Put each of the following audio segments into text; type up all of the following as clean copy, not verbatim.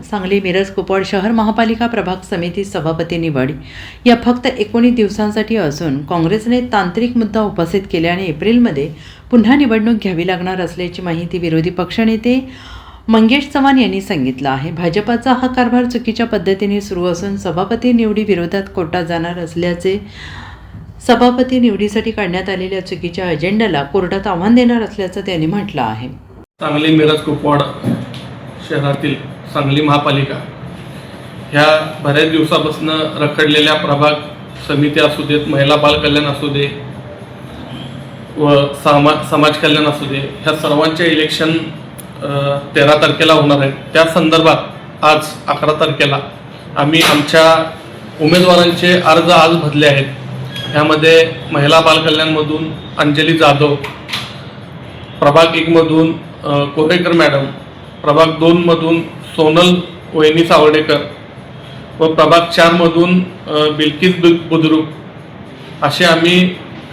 सांगली मिरज कुपवाड शहर महापालिका प्रभाग समिती सभापती निवड या फक्त 19 दिवसांसाठी असून काँग्रेसने तांत्रिक मुद्दा उपस्थित केल्याने एप्रिलमध्ये पुन्हा निवडणूक घ्यावी लागणार असल्याची माहिती विरोधी पक्षनेते मंगेश चव्हाण यांनी सांगितलं आहे। भाजपाचा हा कारभार चुकीच्या पद्धतीने सुरू असून सभापती निवडी विरोधात कोर्टात जाणार असल्याचे सभापती निवडीसाठी काढण्यात आलेल्या चुकीच्या अजेंडाला कोर्टात आव्हान देणार असल्याचं त्यांनी म्हटलं आहे। सांगली मिरज कुपवाड शहरातील सांगली महापालिका ह्या बऱ्याच दिवसापासून रखडलेल्या प्रभाग समिती असू देत, महिला बाल कल्याण असू दे व समाज कल्याण असू दे, ह्या सर्वांचे इलेक्शन 13 तारखेला होणार आहे। त्या संदर्भात आज 11 तारखेला आम्ही आमच्या उमेदवारांचे अर्ज आज भरले आहेत। ह्यामध्ये महिला बाल कल्याणमधून अंजली जाधव, प्रभाग 1 मधून कोरेकर मॅडम, प्रभाग 2 मधून सोनल वहिनी सावर्डेकर व प्रभाग 4 मधून बिल्किस बुद्रुक असे आम्ही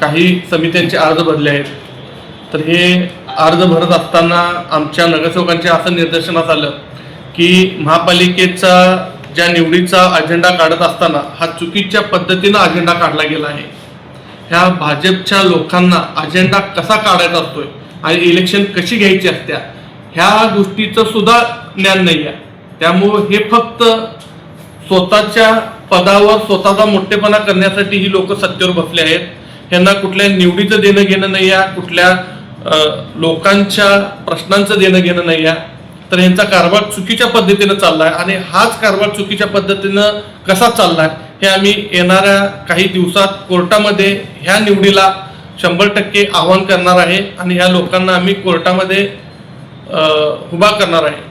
काही समित्यांचे अर्ज भरले आहेत। तर हे अर्ज भरत असताना आमच्या नगरसेवकांच्या असं निदर्शनास आलं की महापालिकेचा ज्या निवडीचा अजेंडा काढत असताना हा चुकीच्या पद्धतीनं अजेंडा काढला गेला आहे। ह्या भाजपच्या लोकांना अजेंडा कसा काढायचा असतोय आणि इलेक्शन कशी घ्यायची असत्या ह्या गोष्टीचं सुद्धा ज्ञान नाही आहे। त्यामुळं हे फक्त स्वतःच्या पदावर स्वतःचा मोठेपणा करण्यासाठी ही लोक सत्तेवर बसले आहेत। ह्यांना कुठल्या निवडीचं देणं घेणं नाही आहे, कुठल्या लोकांच्या प्रश्नांचं देणं घेणं नाही आहे। तर ह्यांचा कारभार चुकीच्या पद्धतीनं चाललाय आणि हाच कारभार चुकीच्या पद्धतीनं कसा चाललाय हे आम्ही येणाऱ्या काही दिवसात कोर्टामध्ये ह्या निवडीला 100% आव्हान करणार आहे आणि ह्या लोकांना आम्ही कोर्टामध्ये उभा करणार आहे।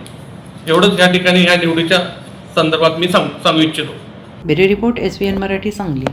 एवढंच या ठिकाणी ह्या निवडीच्या संदर्भात मी सांगू इच्छितो। Bureau report SVN Marathi Sangli.